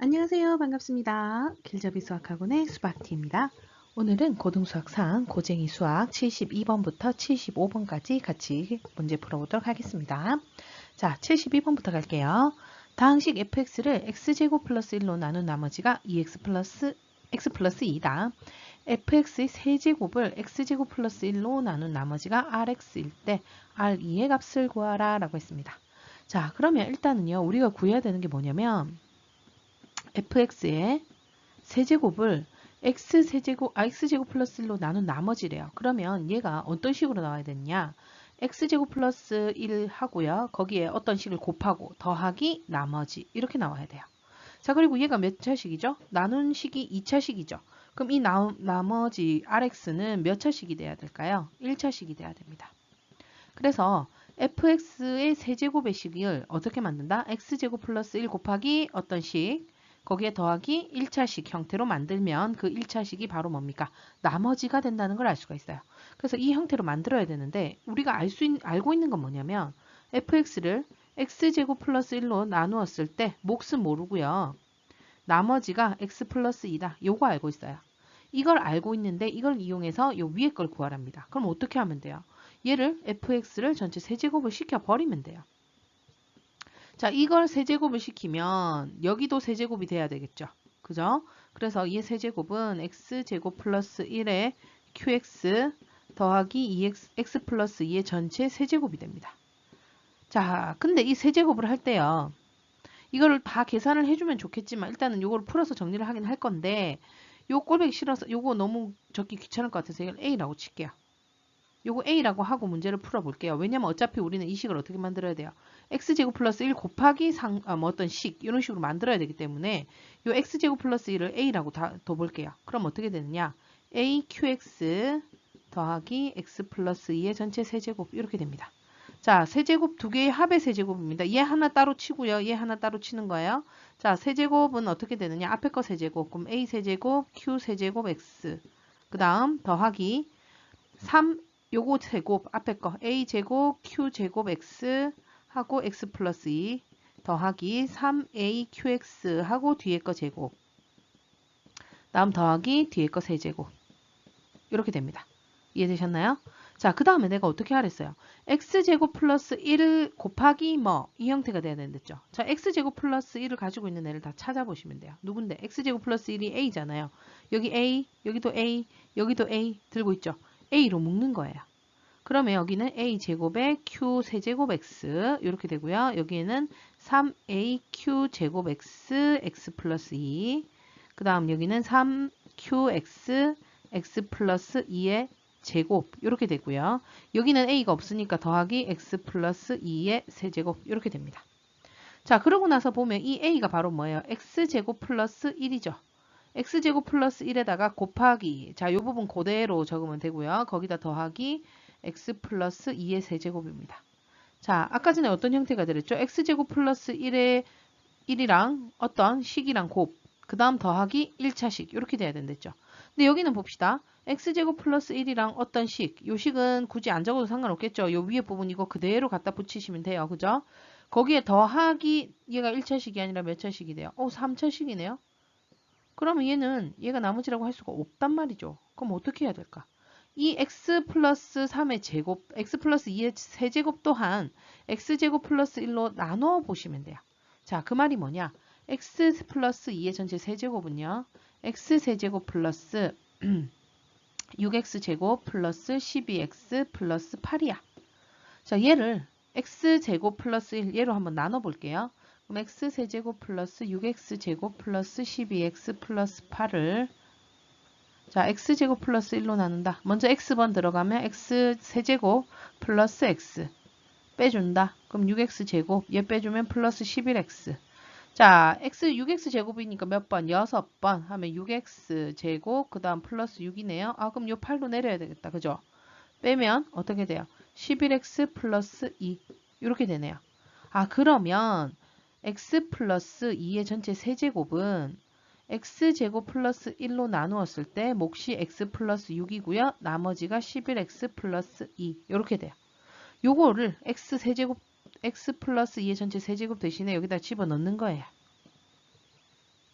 안녕하세요. 반갑습니다. 길잡이 수학학원의 수박티입니다. 오늘은 고등수학 4 고쟁이 수학 72번부터 75번까지 같이 문제 풀어보도록 하겠습니다. 자, 72번부터 갈게요. 다항식 fx를 x제곱 플러스 1로 나눈 나머지가 2x 플러스 x 플러스 2다. fx의 세제곱을 x제곱 플러스 1로 나눈 나머지가 rx일 때 r2의 값을 구하라 라고 했습니다. 자, 그러면 일단은요, 우리가 구해야 되는 게 뭐냐면 fx의 세제곱을 x제곱 플러스 1로 나눈 나머지래요. 그러면 얘가 어떤 식으로 나와야 되느냐? x제곱 플러스 1 하고요. 거기에 어떤 식을 곱하고 더하기 나머지 이렇게 나와야 돼요. 자, 그리고 얘가 몇 차식이죠? 나눈 식이 2차식이죠. 그럼 이 나머지 rx는 몇 차식이 돼야 될까요? 1차식이 돼야 됩니다. 그래서 fx의 세제곱의 식을 어떻게 만든다? x제곱 플러스 1 곱하기 어떤 식? 거기에 더하기 1차식 형태로 만들면 그 1차식이 바로 뭡니까? 나머지가 된다는 걸 알 수가 있어요. 그래서 이 형태로 만들어야 되는데 우리가 알고 있는 건 뭐냐면 fx를 x제곱 플러스 1로 나누었을 때 몫은 모르고요. 나머지가 x 플러스 2다. 요거 알고 있어요. 이걸 알고 있는데 이걸 이용해서 요 위에 걸 구하랍니다. 그럼 어떻게 하면 돼요? 얘를 fx를 전체 세제곱을 시켜버리면 돼요. 자, 이걸 세제곱을 시키면 여기도 세제곱이 돼야 되겠죠. 그죠? 그래서 이 세제곱은 x제곱 플러스 1의 qx 더하기 2x x 플러스 2의 전체 세제곱이 됩니다. 자, 근데 이 세제곱을 할 때요. 이거를 다 계산을 해주면 좋겠지만 일단은 요거를 풀어서 정리를 하긴 할 건데 요 꼴보기 싫어서 요거 너무 적기 귀찮을 것 같아서 이걸 A라고 칠게요. 요거 A라고 하고 문제를 풀어볼게요. 왜냐면 어차피 우리는 이 식을 어떻게 만들어야 돼요? x제곱 플러스 1 곱하기 어떤 식 이런 식으로 만들어야 되기 때문에 요 x제곱 플러스 1을 A라고 둬볼게요. 그럼 어떻게 되느냐? AQX 더하기 x 플러스 2의 전체 세제곱 이렇게 됩니다. 자, 세제곱 두 개의 합의 세제곱입니다. 얘 하나 따로 치고요. 얘 하나 따로 치는 거예요. 자, 세제곱은 어떻게 되느냐? 앞에 거 세제곱. 그럼 A 세제곱, Q 세제곱, X. 그 다음 더하기 3 요거 제곱 앞에 거 A 제곱, Q 제곱, X 하고 X 플러스 2 더하기 3AQX 하고 뒤에 거 제곱. 다음 더하기 뒤에 거 세제곱. 이렇게 됩니다. 이해되셨나요? 자, 그 다음에 내가 어떻게 하랬어요? x제곱 플러스 1 곱하기 뭐 이 형태가 돼야 되는데죠. 자, x제곱 플러스 1을 가지고 있는 애를 다 찾아보시면 돼요. 누군데? x제곱 플러스 1이 a잖아요. 여기 a, 여기도 a, 여기도 a 들고 있죠. a로 묶는 거예요. 그러면 여기는 a제곱에 q 세제곱 x 이렇게 되고요. 여기에는 3aq 제곱 x, x 플러스 2. 그 다음 여기는 3qx x 플러스 2의 제곱 이렇게 되고요. 여기는 a가 없으니까 더하기 x 플러스 2의 세제곱 이렇게 됩니다. 자, 그러고 나서 보면 이 a가 바로 뭐예요? x제곱 플러스 1이죠. x제곱 플러스 1에다가 곱하기 자, 이 부분 그대로 적으면 되고요. 거기다 더하기 x 플러스 2의 세제곱입니다. 자, 아까 전에 어떤 형태가 되랬죠? x제곱 플러스 1의 1이랑 어떤 식이랑 곱, 그 다음 더하기 1차식 이렇게 돼야 된댔죠. 근데 여기는 봅시다. x제곱 플러스 1이랑 어떤 식, 요 식은 굳이 안 적어도 상관없겠죠. 요 위에 부분 이거 그대로 갖다 붙이시면 돼요. 그죠? 거기에 더하기 얘가 1차식이 아니라 몇 차식이 돼요? 3차식이네요. 그러면 얘가 나머지라고 할 수가 없단 말이죠. 그럼 어떻게 해야 될까? 이 x 플러스 3의 제곱, x 플러스 2의 세제곱 또한 x제곱 플러스 1로 나눠 보시면 돼요. 자, 그 말이 뭐냐? x 플러스 2의 전체 세제곱은요. x 세제곱 플러스 6x 제곱 플러스 12x 플러스 8이야. 자, 얘를 x 제곱 플러스 1 얘로 한번 나눠 볼게요. 그럼 x 세제곱 플러스 6x 제곱 플러스 12x 플러스 8을 자, x제곱 플러스 1로 나눈다. 먼저 x번 들어가면 x 세제곱 플러스 x 빼준다. 그럼 6x 제곱 얘 빼주면 플러스 11x. 자, x 6x 제곱이니까 몇 번? 6번 하면 6x 제곱 그 다음 플러스 6이네요. 아, 그럼 요 8로 내려야 되겠다. 그죠? 빼면 어떻게 돼요? 11x 플러스 2 이렇게 되네요. 아, 그러면 x 플러스 2의 전체 세제곱은 x제곱 플러스 1로 나누었을 때 몫이 x 플러스 6이고요. 나머지가 11x 플러스 2 이렇게 돼요. 요거를 x 플러스 2의 전체 세제곱 대신에 여기다 집어넣는 거예요.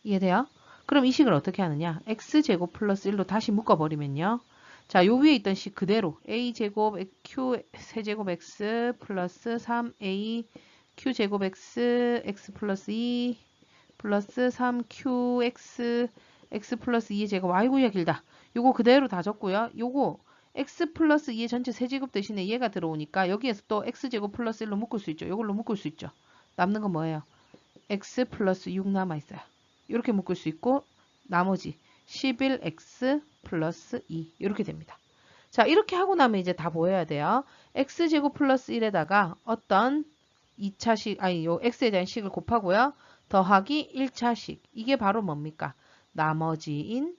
이해돼요? 그럼 이 식을 어떻게 하느냐? x제곱 플러스 1로 다시 묶어버리면요. 자, 요 위에 있던 식 그대로 a제곱 q 세제곱 x 플러스 3a q제곱 x 플러스 2 플러스 3qx x 플러스 2의 제곱. 아이고야 길다. 요거 그대로 다 적고요. 요거 x 플러스 2의 전체 세제곱 대신에 얘가 들어오니까 여기에서 또 x제곱 플러스 1로 묶을 수 있죠. 요걸로 묶을 수 있죠. 남는 건 뭐예요? x 플러스 6 남아있어요. 이렇게 묶을 수 있고 나머지 11x 플러스 2 이렇게 됩니다. 자, 이렇게 하고 나면 이제 다 보여야 돼요. x제곱 플러스 1에다가 어떤 2차식, 아니 요 x에 대한 식을 곱하고요. 더하기 1차식. 이게 바로 뭡니까? 나머지인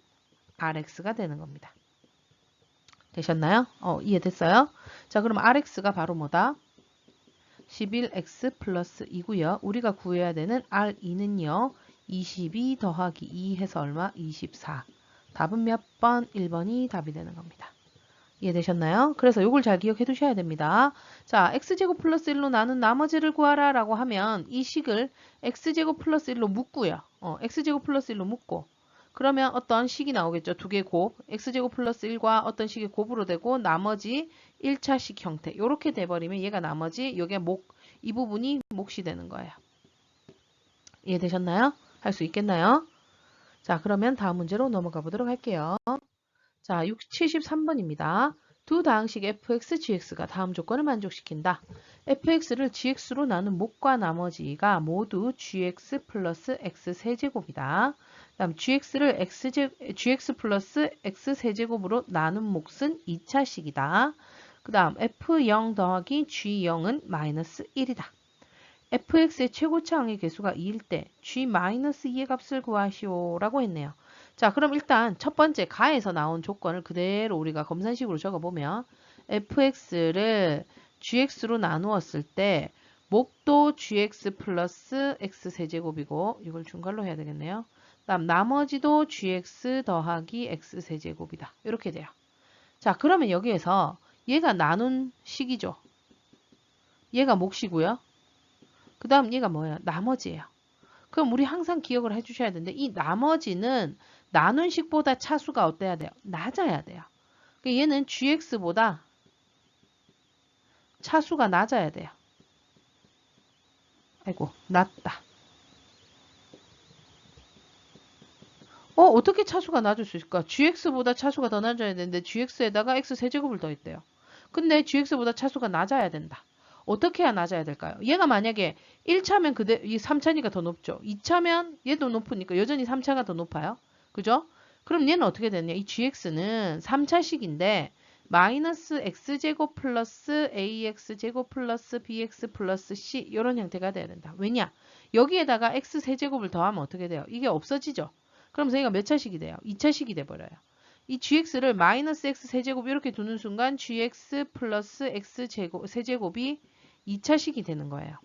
rx가 되는 겁니다. 되셨나요? 이해됐어요? 자, 그럼 rx가 바로 뭐다? 11x 플러스 2고요. 우리가 구해야 되는 R2는요. 22 더하기 2 해서 얼마? 24. 답은 몇 번? 1번이 답이 되는 겁니다. 이해되셨나요? 그래서 이걸 잘 기억해 두셔야 됩니다. 자, x제곱 플러스 1로 나눈 나머지를 구하라 라고 하면 이 식을 x제곱 플러스 1로 묶고요. x제곱 플러스 1로 묶고 그러면 어떤 식이 나오겠죠. 두 개 곱. x제곱 플러스 1과 어떤 식이 곱으로 되고 나머지 1차식 형태. 이렇게 돼버리면 얘가 나머지 이게 이 부분이 몫이 되는 거예요. 이해되셨나요? 할 수 있겠나요? 자, 그러면 다음 문제로 넘어가 보도록 할게요. 자, 73번입니다. 두 다항식 fx, gx가 다음 조건을 만족시킨다. fx를 gx로 나눈 몫과 나머지가 모두 gx 플러스 x 세제곱이다. 다음 gx를 gx 플러스 x 세제곱으로 나눈 몫은 2차식이다. 그 다음 f0 더하기 g0은 마이너스 1이다. fx의 최고차항의 개수가 2일 때 g-2의 값을 구하시오 라고 했네요. 자, 그럼 일단 첫 번째 가에서 나온 조건을 그대로 우리가 검산식으로 적어보면 fx를 gx로 나누었을 때 몫도 gx 플러스 x 세제곱이고 이걸 중괄로 해야 되겠네요. 다음 나머지도 gx 더하기 x 세제곱이다. 이렇게 돼요. 자, 그러면 여기에서 얘가 나눈 식이죠. 얘가 몫이고요. 그 다음 얘가 뭐예요? 나머지예요. 그럼 우리 항상 기억을 해주셔야 되는데 이 나머지는 나눈 식보다 차수가 어때야 돼요? 낮아야 돼요. 얘는 gx보다 차수가 낮아야 돼요. 아이고, 낮다. 어떻게 차수가 낮을 수 있을까? gx보다 차수가 더 낮아야 되는데 gx에다가 x 세제곱을 더했대요. 근데 gx보다 차수가 낮아야 된다. 어떻게 해야 낮아야 될까요? 얘가 만약에 1차면 이 3차니까 더 높죠. 2차면 얘도 높으니까 여전히 3차가 더 높아요. 그죠? 그럼 얘는 어떻게 되느냐? 이 gx는 3차식인데 마이너스 x제곱 플러스 ax제곱 플러스 bx 플러스 c 이런 형태가 돼야 된다. 왜냐? 여기에다가 x 세제곱을 더하면 어떻게 돼요? 이게 없어지죠. 그러면서 얘가 몇 차식이 돼요? 2차식이 돼버려요. 이 gx를 마이너스 x 세제곱 이렇게 두는 순간 gx 플러스 x 세제곱이 2차식이 되는 거예요.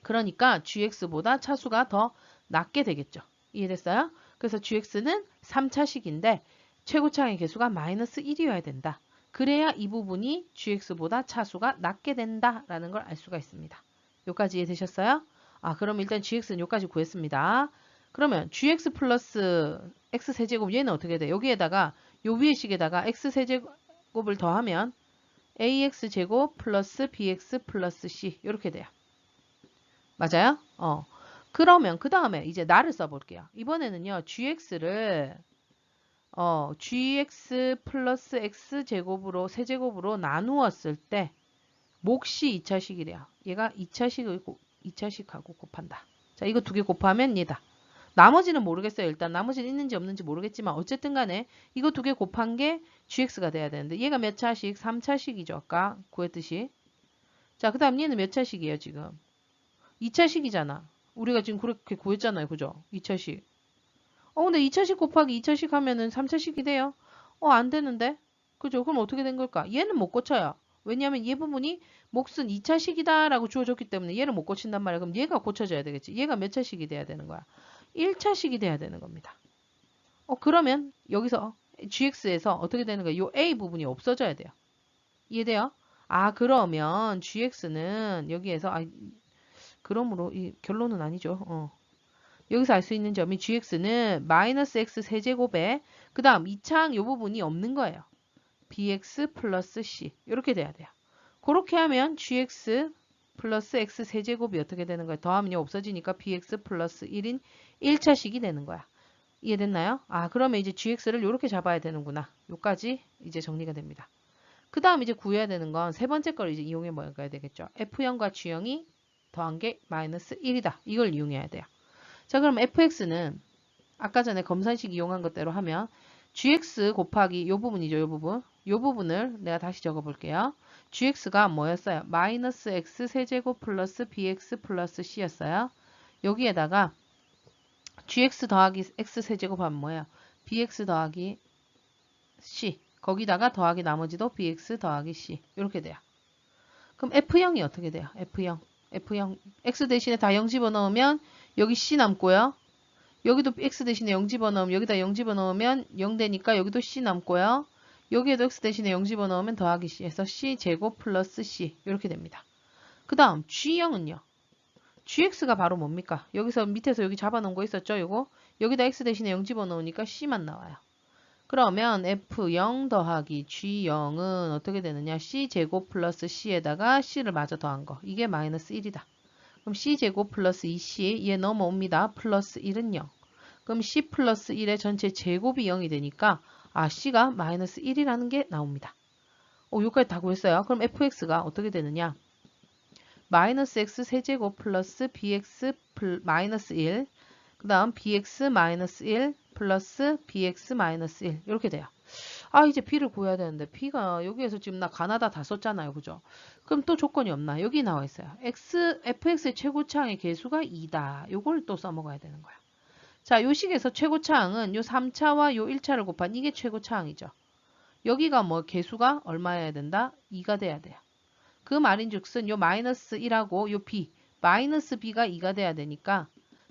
그러니까 gx보다 차수가 더 낮게 되겠죠. 이해됐어요? 그래서 gx는 3차식인데 최고차항의 개수가 마이너스 1이어야 된다. 그래야 이 부분이 gx보다 차수가 낮게 된다라는 걸 알 수가 있습니다. 여기까지 이해되셨어요? 그럼 일단 gx는 여기까지 구했습니다. 그러면 gx 플러스 x 세제곱 얘는 어떻게 돼? 여기에다가 요 위에 식에다가 x 세제곱을 더하면 ax제곱 플러스 bx 플러스 c 이렇게 돼요. 맞아요? 그러면 그 다음에 이제 나를 써볼게요. 이번에는요. gx를 gx 플러스 x제곱으로 세제곱으로 나누었을 때 몫이 2차식이래요. 얘가 2차식하고 곱한다. 자, 이거 두 개 곱하면 얘다. 나머지는 모르겠어요. 일단 나머지는 있는지 없는지 모르겠지만 어쨌든 간에 이거 두 개 곱한 게 gx가 돼야 되는데 얘가 몇 차식? 3차식이죠. 아까 구했듯이. 자, 그 다음 얘는 몇 차식이에요 지금? 2차식이잖아. 우리가 지금 그렇게 구했잖아요. 그죠? 2차식. 근데 2차식 곱하기 2차식 하면은 3차식이 돼요. 안 되는데? 그죠? 그럼 어떻게 된 걸까? 얘는 못 고쳐요. 왜냐하면 얘 부분이 몫은 2차식이다 라고 주어졌기 때문에 얘를 못 고친단 말이야. 그럼 얘가 고쳐져야 되겠지. 얘가 몇 차식이 돼야 되는 거야? 1차식이 돼야 되는 겁니다. 그러면 여기서 gx에서 어떻게 되는 거예요? 요 a 부분이 없어져야 돼요. 이해돼요? 그러면 gx는 여기에서 그러므로 이 결론은 아니죠. 여기서 알 수 있는 점이 gx는 마이너스 x 세제곱에 그 다음 2차항 요 부분이 없는 거예요. bx 플러스 c 이렇게 돼야 돼요. 그렇게 하면 gx 플러스 x 세제곱이 어떻게 되는 거예요? 더하면 없어지니까 bx 플러스 1인 1차식이 되는 거야. 이해됐나요? 아, 그러면 이제 gx를 이렇게 잡아야 되는구나. 요까지 이제 정리가 됩니다. 그 다음 이제 구해야 되는 건 세 번째 걸 이제 이용해 먹어야 되겠죠. F형과 G형이 더한 게 마이너스 1이다. 이걸 이용해야 돼요. 자, 그럼 fx는 아까 전에 검산식 이용한 것대로 하면 gx 곱하기 요 부분이죠. 요 부분. 요 부분을 내가 다시 적어 볼게요. gx가 뭐였어요? 마이너스 x 세제곱 플러스 bx 플러스 c였어요. 여기에다가 gx 더하기 x 세제곱 하면 뭐예요? bx 더하기 c. 거기다가 더하기 나머지도 bx 더하기 c. 이렇게 돼요. 그럼 f형이 어떻게 돼요? f형. x 대신에 다 0 집어넣으면 여기 c 남고요. 여기도 x 대신에 0 집어넣으면 여기다 0 집어넣으면 0 되니까 여기도 c 남고요. 여기에도 x 대신에 0 집어넣으면 더하기 c 해서 c 제곱 플러스 c 이렇게 됩니다. 그 다음 g형은요. gx가 바로 뭡니까? 여기서 밑에서 여기 잡아놓은 거 있었죠? 요거 여기다 x 대신에 0 집어넣으니까 c만 나와요. 그러면 f0 더하기 g0은 어떻게 되느냐? c제곱 플러스 c에다가 c를 마저 더한 거. 이게 마이너스 1이다. 그럼 c제곱 플러스 2c 얘 넘어옵니다. 플러스 1은 0. 그럼 c 플러스 1의 전체 제곱이 0이 되니까 아 c가 마이너스 1이라는 게 나옵니다. 여기까지 다 구했어요. 그럼 fx가 어떻게 되느냐? 마이너스 x 세제곱 플러스 bx 마이너스 1. 그 다음 bx 마이너스 1 플러스 bx 마이너스 1 이렇게 돼요. 아 이제 b를 구해야 되는데 b가 여기에서 지금 나 가나다 다 썼잖아요. 그죠? 그럼 또 조건이 없나? 여기 나와 있어요. fx의 최고차항의 개수가 2다. 요걸 또 써먹어야 되는 거야. 자, 요 식에서 최고차항은 요 3차와 요 1차를 곱한 이게 최고차항이죠. 여기가 뭐 개수가 얼마여야 된다? 2가 돼야 돼요. 그 말인즉슨 요 마이너스 1하고 요 b 마이너스 b가 2가 돼야 되니까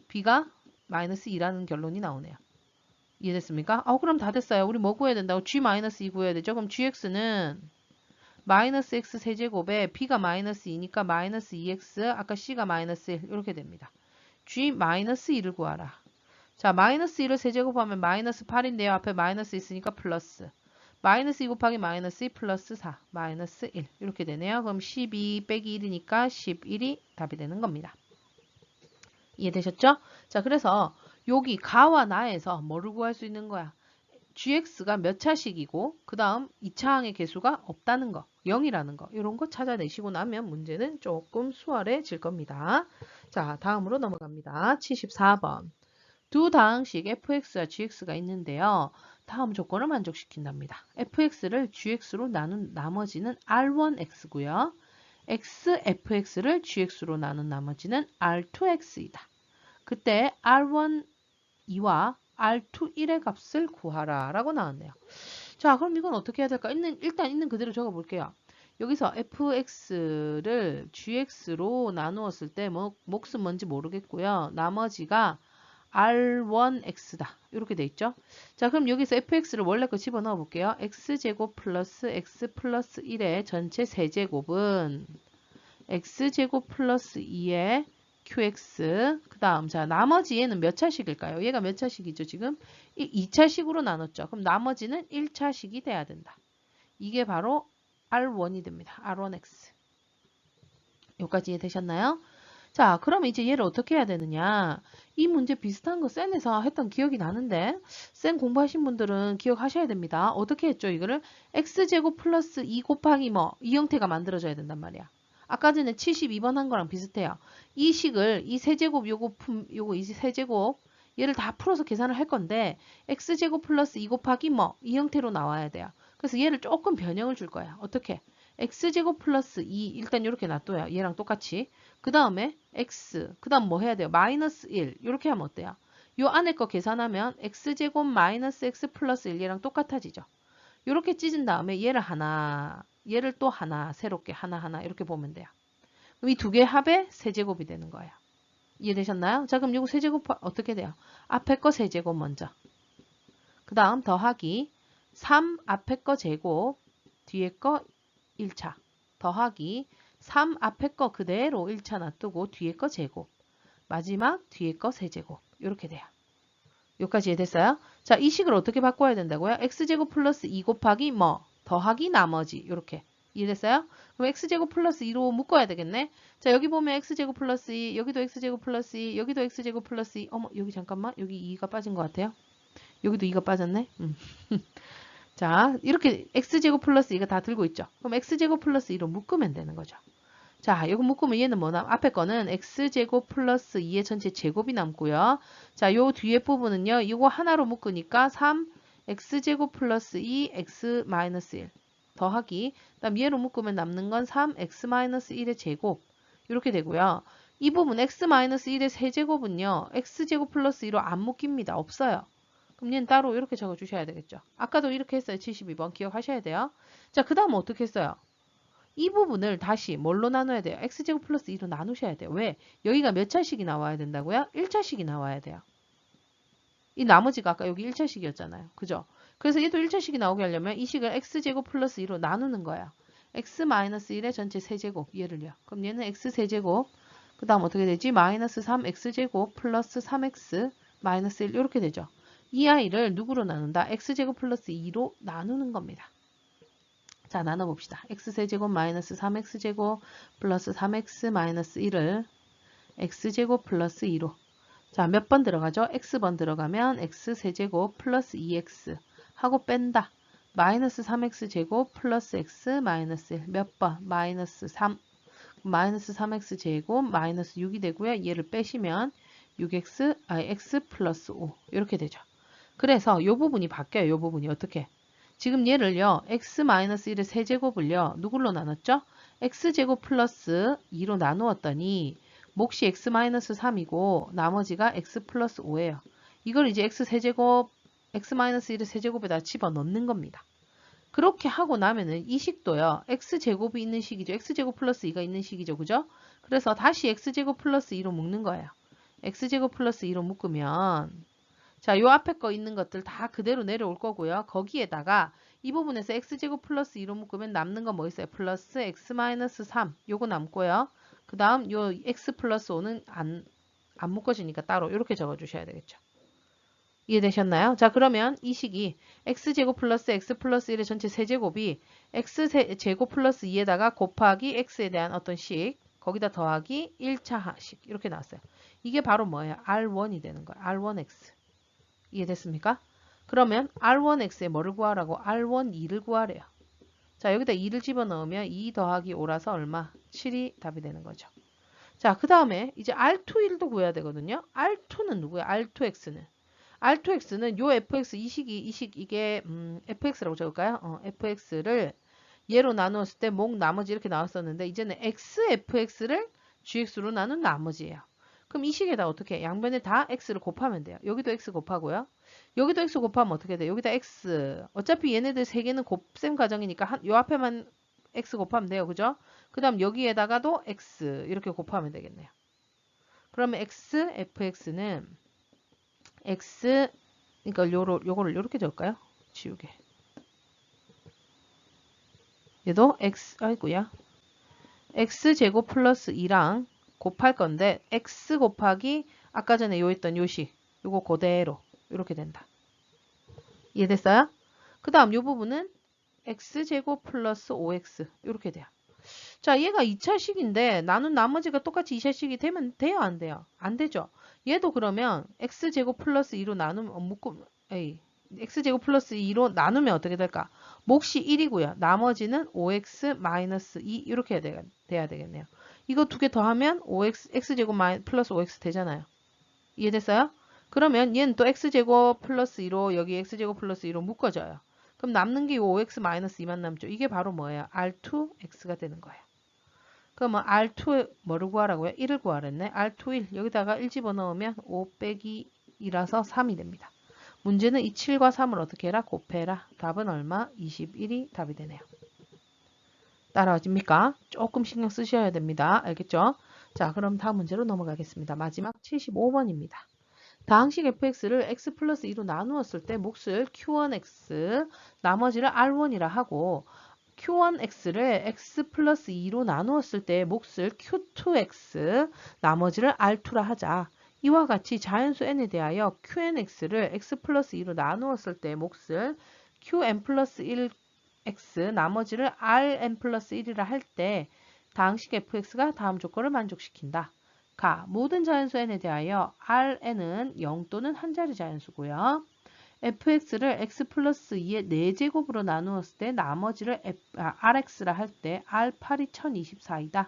b가 마이너스 2라는 결론이 나오네요. 이해됐습니까? 그럼 다 됐어요. 우리 뭐 구해야 된다고? g-2 구해야 되죠. 그럼 gx는 마이너스 x 세제곱에 b가 마이너스 2니까 마이너스 2x 아까 c가 마이너스 1 이렇게 됩니다. g-2를 구하라. 자, 마이너스 1을 세제곱하면 마이너스 8인데요. 앞에 마이너스 있으니까 플러스. 마이너스 2 곱하기 마이너스 2 플러스 4 마이너스 1 이렇게 되네요. 그럼 12 빼기 1이니까 11이 답이 되는 겁니다. 이해되셨죠? 자, 그래서 여기 가와 나에서 뭐를 구할 수 있는 거야? gx가 몇 차식이고 그 다음 2차항의 개수가 없다는 거, 0이라는 거 이런 거 찾아내시고 나면 문제는 조금 수월해질 겁니다. 자, 다음으로 넘어갑니다. 74번. 두 다항식 fx와 gx가 있는데요. 다음 조건을 만족시킨답니다. fx를 gx로 나눈 나머지는 r1x고요. fx를 gx로 나눈 나머지는 r2x이다. 그때 r1 2와 r2 1의 값을 구하라 라고 나왔네요. 자, 그럼 이건 어떻게 해야 될까? 일단 있는 그대로 적어 볼게요. 여기서 fx를 gx로 나누었을 때 몫은 뭔지 모르겠고요. 나머지가 r1x다. 이렇게 돼 있죠. 자, 그럼 여기서 fx를 원래 거 집어넣어 볼게요. x제곱 플러스 x 플러스 1의 전체 세제곱은 x제곱 플러스 2의 qx 그 다음 자 나머지 얘는 몇 차식일까요? 얘가 몇 차식이죠? 지금 2차식으로 나눴죠. 그럼 나머지는 1차식이 돼야 된다. 이게 바로 r1이 됩니다. r1x 여기까지 이해되셨나요? 자, 그럼 이제 얘를 어떻게 해야 되느냐? 이 문제 비슷한 거 센에서 했던 기억이 나는데 센 공부하신 분들은 기억하셔야 됩니다. 어떻게 했죠? 이거를 x제곱 플러스 2 곱하기 이 형태가 만들어져야 된단 말이야. 아까 전에 72번 한 거랑 비슷해요. 이 식을 이 세제곱 요거 이 세제곱 얘를 다 풀어서 계산을 할 건데 x제곱 플러스 2 곱하기 이 형태로 나와야 돼요. 그래서 얘를 조금 변형을 줄 거야. 어떻게? x제곱 플러스 2 일단 이렇게 놔둬요. 얘랑 똑같이. 그 다음에 x 그 다음 뭐 해야 돼요? 마이너스 1 이렇게 하면 어때요? 요 안에 거 계산하면 x제곱 마이너스 x 플러스 1 얘랑 똑같아지죠. 이렇게 찢은 다음에 얘를 하나 얘를 또 하나 새롭게 하나하나 이렇게 보면 돼요. 그럼 이 두 개의 합의 세제곱이 되는 거예요. 이해되셨나요? 자, 그럼 이거 세제곱 어떻게 돼요? 앞에 거 세제곱 먼저. 그 다음 더하기 3 앞에 거 제곱 뒤에 거 1차 더하기 3 앞에 거 그대로 1차 놔두고 뒤에 거 제곱 마지막 뒤에 거 세제곱 이렇게 돼요. 여기까지 이해됐어요? 자, 이 식을 어떻게 바꿔야 된다고요? x제곱 플러스 2 곱하기 뭐? 더하기 나머지 이렇게. 이해됐어요? 그럼 x제곱 플러스 2로 묶어야 되겠네. 자, 여기 보면 x제곱 플러스 2, 여기도 x제곱 플러스 2, 여기도 x제곱 플러스 2. 어머, 여기 잠깐만. 여기 2가 빠진 것 같아요. 여기도 2가 빠졌네. 자, 이렇게 x제곱 플러스 2가 다 들고 있죠. 그럼 x제곱 플러스 2로 묶으면 되는 거죠. 자, 이거 묶으면 얘는 뭐 앞에 거는 x제곱 플러스 2의 전체 제곱이 남고요. 자, 요 뒤에 부분은요. 이거 하나로 묶으니까 3 x제곱 플러스 2 x 마이너스 1 더하기 그다음 얘로 묶으면 남는 건 3 x 마이너스 1의 제곱 이렇게 되고요. 이 부분 x 마이너스 1의 세제곱은요. x제곱 플러스 2로 안 묶입니다. 없어요. 그럼 얘는 따로 이렇게 적어주셔야 되겠죠. 아까도 이렇게 했어요. 72번 기억하셔야 돼요. 자, 그 다음 어떻게 했어요? 이 부분을 다시 뭘로 나눠야 돼요? x제곱 플러스 2로 나누셔야 돼요. 왜? 여기가 몇 차식이 나와야 된다고요? 1차식이 나와야 돼요. 이 나머지가 아까 여기 1차식이었잖아요. 그죠? 그래서 얘도 1차식이 나오게 하려면 이 식을 x제곱 플러스 2로 나누는 거예요. x 마이너스 1의 전체 세제곱 얘를요. 그럼 얘는 x 세제곱 그 다음 어떻게 되지? 마이너스 3x제곱 플러스 3x 마이너스 1 이렇게 되죠. 이 아이를 누구로 나눈다? x제곱 플러스 2로 나누는 겁니다. 자, 나눠봅시다. x세제곱 마이너스 3x제곱 플러스 3x 마이너스 1을 x제곱 플러스 2로. 자, 몇 번 들어가죠? x번 들어가면 x세제곱 플러스 2x 하고 뺀다. 마이너스 3x제곱 플러스 x 마이너스 1. 몇 번? 마이너스 3. 마이너스 3x제곱 마이너스 6이 되고요. 얘를 빼시면 6x, x 플러스 5. 이렇게 되죠. 그래서 이 부분이 바뀌어요. 이 부분이 어떻게? 지금 얘를요. x-1의 세제곱을요. 누굴로 나눴죠? x제곱 플러스 2로 나누었더니 몫이 x-3이고 나머지가 x 플러스 5예요. 이걸 이제 x세제곱, x-1의 세제곱에다 집어넣는 겁니다. 그렇게 하고 나면은 이 식도요. x제곱이 있는 식이죠. x제곱 플러스 2가 있는 식이죠. 그죠? 그래서 다시 x제곱 플러스 2로 묶는 거예요. x제곱 플러스 2로 묶으면 자, 요 앞에 거 있는 것들 다 그대로 내려올 거고요. 거기에다가 이 부분에서 x제곱 플러스 2로 묶으면 남는 건 뭐 있어요? 플러스 x 마이너스 3 요거 남고요. 그 다음 요 x 플러스 5는 안 묶어지니까 따로 이렇게 적어주셔야 되겠죠. 이해되셨나요? 자, 그러면 이 식이 x제곱 플러스 x 플러스 1의 전체 세제곱이 x제곱 플러스 2에다가 곱하기 x에 대한 어떤 식 거기다 더하기 1차 식 이렇게 나왔어요. 이게 바로 뭐예요? R1이 되는 거예요. R1x. 이해됐습니까? 그러면 R1x에 뭐를 구하라고? R1,2를 구하래요. 자, 여기다 2를 집어넣으면 2 더하기 5라서 얼마? 7이 답이 되는 거죠. 자, 그 다음에 이제 R2,1도 구해야 되거든요. R2는 누구야? R2x는. R2x는 요 fx, 이 식 이게 fx라고 적을까요? fx를 얘로 나누었을 때 목 나머지 이렇게 나왔었는데 이제는 xfx를 gx로 나눈 나머지예요. 그럼 이 식에다 어떻게 양변에 다 x를 곱하면 돼요. 여기도 x 곱하고요. 여기도 x 곱하면 어떻게 돼요? 여기다 x. 어차피 얘네들 세 개는 곱셈 과정이니까 요 앞에만 x 곱하면 돼요. 그죠? 그 다음 여기에다가도 x 이렇게 곱하면 되겠네요. 그러면 x, fx는 x 그러니까 요거를 요렇게 적을까요? 지우개. 얘도 x 아이고야. x제곱 플러스 2랑 곱할 건데 x 곱하기 아까 전에 요 했던 요식 요거 그대로 이렇게 된다. 이해됐어요? 그 다음 요 부분은 x제곱 플러스 5x 이렇게 돼요. 자, 얘가 2차식인데 나눈 나머지가 똑같이 2차식이 되면 돼요? 안 돼요? 안 되죠. 얘도 그러면 x제곱 플러스 2로 나누면 x제곱 플러스 2로 나누면 어떻게 될까? 몫이 1이고요. 나머지는 5x 마이너스 2 이렇게 돼야 되겠네요. 이거 두 개 더하면 5x, x제곱 플러스 5x 되잖아요. 이해됐어요? 그러면 얘는 또 x제곱 플러스 2로 여기 x제곱 플러스 2로 묶어져요. 그럼 남는 게 5x 마이너스 2만 남죠. 이게 바로 뭐예요? R2x가 되는 거예요. 그러면 R2 뭐를 구하라고요? 1을 구하랬네. R2 1 여기다가 1 집어넣으면 5 빼기 2라서 3이 됩니다. 문제는 이 7과 3을 어떻게 해라? 곱해라. 답은 얼마? 21이 답이 되네요. 따라와집니까? 조금 신경 쓰셔야 됩니다. 알겠죠? 자, 그럼 다음 문제로 넘어가겠습니다. 마지막 75번입니다. 다항식 fx를 x 플러스 2로 나누었을 때 몫을 q1x, 나머지를 r1이라 하고 q1x를 x 플러스 2로 나누었을 때 몫을 q2x, 나머지를 r2라 하자. 이와 같이 자연수 n에 대하여 qnx를 x 플러스 2로 나누었을 때 몫을 qn 플러스 1x 나머지를 rn 플러스 1이라 할 때 당식 fx가 다음 조건을 만족시킨다. 가 모든 자연수 n에 대하여 rn은 0 또는 한 자리 자연수고요. fx를 x 플러스 2의 4제곱으로 나누었을 때 나머지를 rx라 할 때 r8이 1024이다.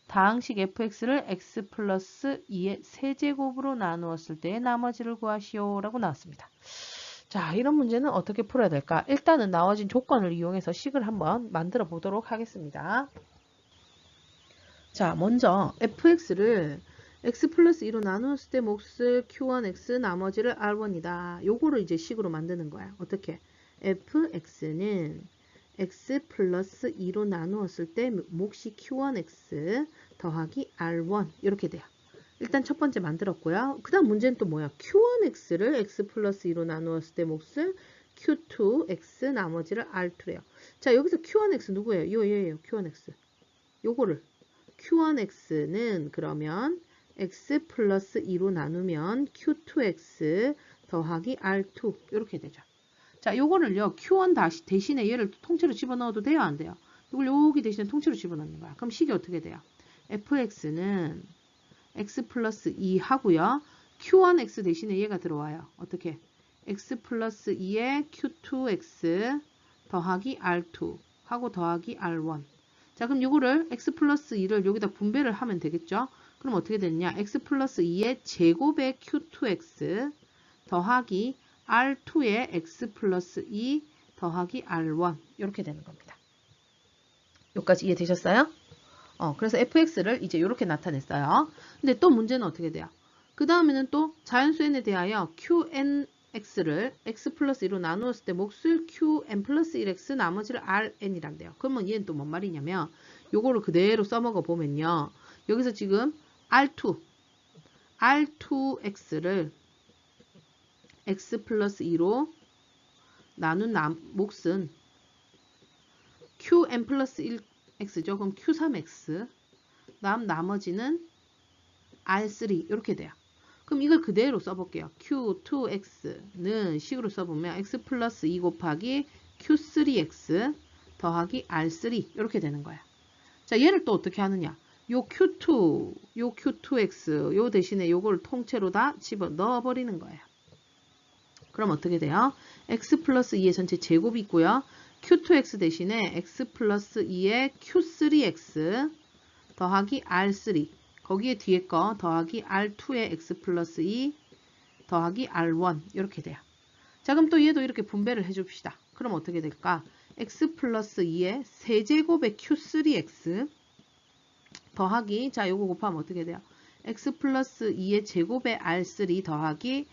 다항식 fx를 x 플러스 2의 세제곱으로 나누었을 때 나머지를 구하시오 라고 나왔습니다. 자, 이런 문제는 어떻게 풀어야 될까? 일단은 나와진 조건을 이용해서 식을 한번 만들어 보도록 하겠습니다. 자, 먼저 fx를 x 플러스 2로 나누었을 때 몫을 q1x 나머지를 r1이다. 요거를 이제 식으로 만드는 거야. 어떻게? fx는 x 플러스 2로 나누었을 때 몫이 q1x 더하기 r1 이렇게 돼요. 일단 첫 번째 만들었고요. 그 다음 문제는 또 뭐야? q1x를 x 플러스 2로 나누었을 때 몫을 q2x 나머지를 r2래요. 자, 여기서 q1x 누구예요? 얘예요. q1x. 요거를 q1x는 그러면 x 플러스 2로 나누면 q2x 더하기 r2 이렇게 되죠. 자, 요거를요. q1 다시 대신에 얘를 통째로 집어넣어도 돼요? 안 돼요? 이걸 여기 대신에 통째로 집어넣는 거야. 그럼 식이 어떻게 돼요? fx는 x 플러스 2 하고요. q1x 대신에 얘가 들어와요. 어떻게? x 플러스 2에 q2x 더하기 r2 하고 더하기 r1. 자, 그럼 이거를 x 플러스 2를 여기다 분배를 하면 되겠죠? 그럼 어떻게 되느냐? x 플러스 2의 제곱의 q2x 더하기 r2의 x 플러스 2 더하기 r1 이렇게 되는 겁니다. 여기까지 이해되셨어요? 그래서 fx를 이제 이렇게 나타냈어요. 근데 또 문제는 어떻게 돼요? 그 다음에는 또 자연수 n에 대하여 qnx를 x 플러스 2로 나누었을 때 몫을 qn 플러스 1x 나머지를 rn이란대요. 그러면 얘는 또 뭔 말이냐면 요거를 그대로 써먹어 보면요. 여기서 지금 r2x를 x 플러스 2로 나눈 몫은 qn 플러스 1x죠. 그럼 q3x 다음 나머지는 r3 이렇게 돼요. 그럼 이걸 그대로 써볼게요. q2x는 식으로 써보면 x 플러스 2 곱하기 q3x 더하기 r3 이렇게 되는 거야. 자, 얘를 또 어떻게 하느냐? 요 q2x 요 대신에 요걸 통째로 다 집어 넣어 버리는 거예요. 그럼 어떻게 돼요? x 플러스 2의 전체 제곱이 있고요. q2x 대신에 x 플러스 2의 q3x 더하기 r3 거기에 뒤에 거 더하기 r2의 x 플러스 2 더하기 r1 이렇게 돼요. 자, 그럼 또 얘도 이렇게 분배를 해줍시다. 그럼 어떻게 될까? x 플러스 2의 세제곱의 q3x 더하기 자 요거 곱하면 어떻게 돼요? x 플러스 2의 제곱의 r3 더하기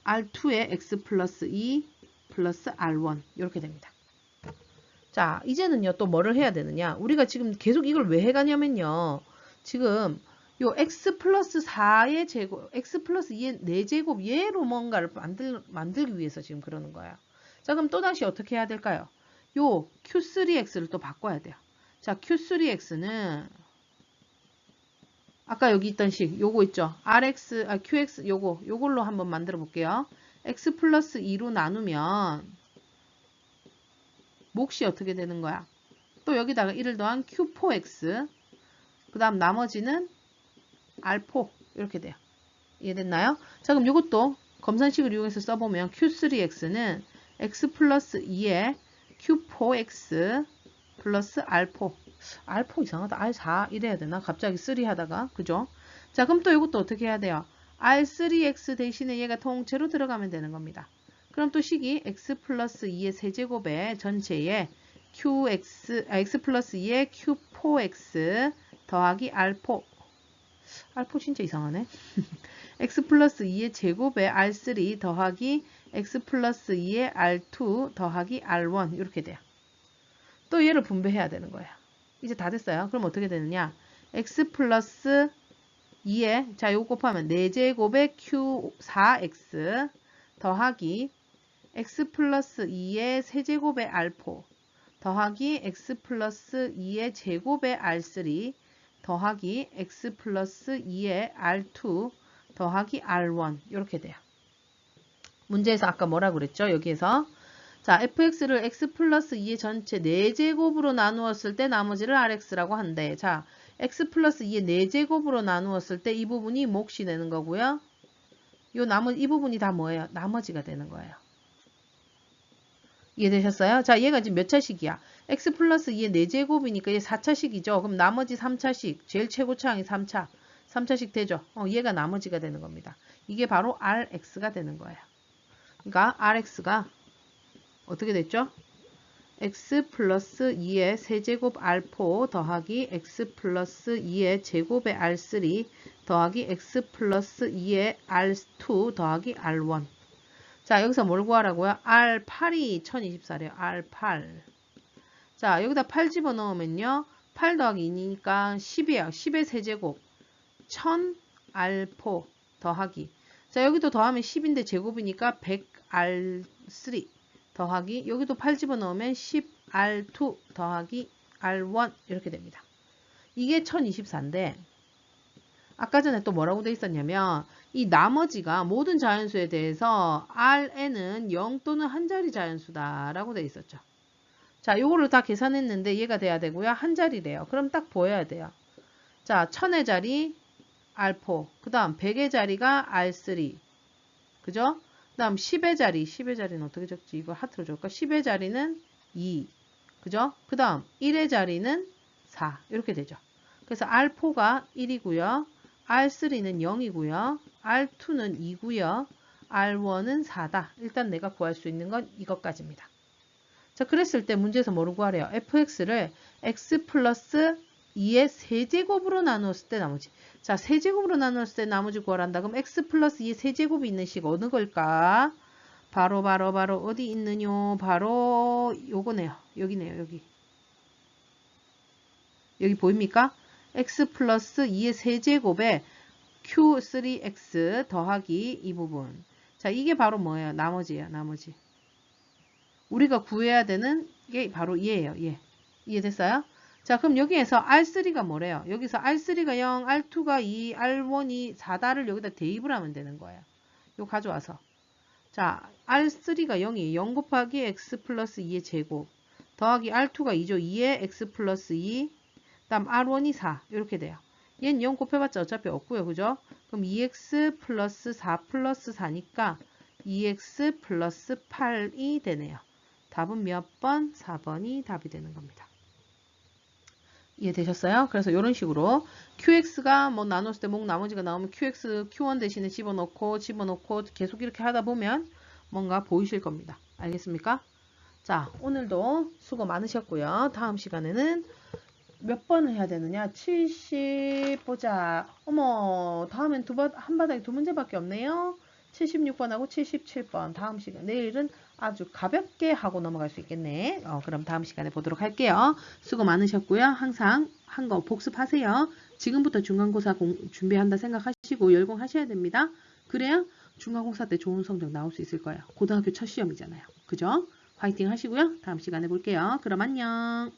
r2의 x 플러스 2 플러스 r1 이렇게 됩니다. 자, 이제는요 또 뭐를 해야 되느냐? 우리가 지금 계속 이걸 왜 해가냐면요. 지금 요 x 플러스 4의 제곱, x 플러스 2의 4제곱 얘로 뭔가를 만들기 위해서 지금 그러는 거예요. 자, 그럼 또다시 어떻게 해야 될까요? 요 q3x를 또 바꿔야 돼요. 자, q3x는 아까 여기 있던 식 요거 있죠. qx 요걸로 한번 만들어 볼게요. x 플러스 2로 나누면 몫이 어떻게 되는 거야? 또 여기다가 1을 더한 q4x 그 다음 나머지는 r4 이렇게 돼요. 이해됐나요? 자, 그럼 이것도 검산식을 이용해서 써보면 q3x는 x 플러스 2에 q4x 플러스 r4 r4 이상하다. r4 이래야 되나? 갑자기 3 하다가 그죠? 자, 그럼 또 이것도 어떻게 해야 돼요? r3x 대신에 얘가 통째로 들어가면 되는 겁니다. 그럼 또 식이 x 플러스 2의 세제곱의 전체에 x 플러스 2의 q4x 더하기 r4 r4 진짜 이상하네. x 플러스 2의 제곱에 r3 더하기 x 플러스 2의 r2 더하기 r1 이렇게 돼요. 또 얘를 분배해야 되는 거예요. 이제 다 됐어요. 그럼 어떻게 되느냐? x 플러스 2에 자 요거 곱하면 4제곱에 q4x 더하기 x 플러스 2의 세제곱의 r4 더하기 x 플러스 2의 제곱의 r3 더하기 x 플러스 2의 r2 더하기 R1 이렇게 돼요. 문제에서 아까 뭐라 그랬죠? 여기에서 자, fx를 x 플러스 2의 전체 4제곱으로 나누었을 때 나머지를 rx라고 한대. 자, x 플러스 2의 4제곱으로 나누었을 때 이 부분이 몫이 되는 거고요. 이 부분이 다 뭐예요? 나머지가 되는 거예요. 이해되셨어요? 자, 얘가 지금 몇 차식이야? x 플러스 2의 4제곱이니까 얘 4차식이죠. 그럼 나머지 3차식, 제일 최고차항이 3차. 3차식 되죠? 얘가 나머지가 되는 겁니다. 이게 바로 rx가 되는 거예요. 그러니까 rx가 어떻게 됐죠? x 플러스 2의 세제곱 r4 더하기 x 플러스 2의 제곱의 r3 더하기 x 플러스 2의 r2 더하기 r1. 자, 여기서 뭘 구하라고요? R8이 1024래요. R8. 자, 여기다 8 집어넣으면요. 8 더하기 2니까 10이에요. 10의 세제곱. 1000R4 더하기. 자, 여기도 더하면 10인데 제곱이니까 100R3 더하기. 여기도 8 집어넣으면 10R2 더하기 R1 이렇게 됩니다. 이게 1024인데 아까 전에 또 뭐라고 돼 있었냐면 이 나머지가 모든 자연수에 대해서 Rn은 0 또는 한 자리 자연수다 라고 돼 있었죠. 자, 요거를 다 계산했는데 얘가 돼야 되고요. 한 자리래요. 그럼 딱 보여야 돼요. 자, 1000의 자리 R4, 그 다음 100의 자리가 R3, 그죠? 그 다음 10의 자리는 어떻게 적지? 이거 하트로 적을까? 10의 자리는 2, 그죠? 그 다음 1의 자리는 4, 이렇게 되죠. 그래서 R4가 1이고요. R3는 0이고요. R2는 2고요. R1은 4다. 일단 내가 구할 수 있는 건 이것까지입니다. 자, 그랬을 때 문제에서 뭐를 구하래요? fx를 x 플러스 2의 세제곱으로 나누었을 때 나머지. 자, 세제곱으로 나누었을 때 나머지 구하란다. 그럼 x 플러스 2의 세제곱이 있는 식 어느 걸까? 바로 어디 있느뇨? 바로 요거네요. 여기네요. 여기. 여기 보입니까? x 플러스 2의 세제곱에 q3x 더하기 이 부분. 자, 이게 바로 뭐예요? 나머지예요. 나머지. 우리가 구해야 되는 게 바로 얘예요. 얘. 이해됐어요? 자, 그럼 여기에서 R3가 뭐래요? 여기서 R3가 0, R2가 2, R1이 4다를 여기다 대입을 하면 되는 거예요. 이거 가져와서. 자, R3가 0이에요. 0 곱하기 x 플러스 2의 제곱. 더하기 R2가 2죠. 2의 x 플러스 2. 다음 R1이 4. 이렇게 돼요. 얘는 0 곱해봤자 어차피 없고요. 그죠? 그럼 2x 플러스 4 플러스 4니까 2x 플러스 8이 되네요. 답은 몇 번? 4번이 답이 되는 겁니다. 이해되셨어요? 그래서 이런 식으로 qx가 뭐 나눴을 때 목 나머지가 나오면 qx, q1 대신에 집어넣고 계속 이렇게 하다 보면 뭔가 보이실 겁니다. 알겠습니까? 자, 오늘도 수고 많으셨고요. 다음 시간에는 몇 번을 해야 되느냐? 70 보자. 어머, 다음엔 한 바닥에 두 문제밖에 없네요. 76번하고 77번. 다음 시간, 내일은 아주 가볍게 하고 넘어갈 수 있겠네. 그럼 다음 시간에 보도록 할게요. 수고 많으셨고요. 항상 한 거 복습하세요. 지금부터 중간고사 준비한다 생각하시고 열공하셔야 됩니다. 그래야 중간고사 때 좋은 성적 나올 수 있을 거예요. 고등학교 첫 시험이잖아요. 그죠? 화이팅 하시고요. 다음 시간에 볼게요. 그럼 안녕.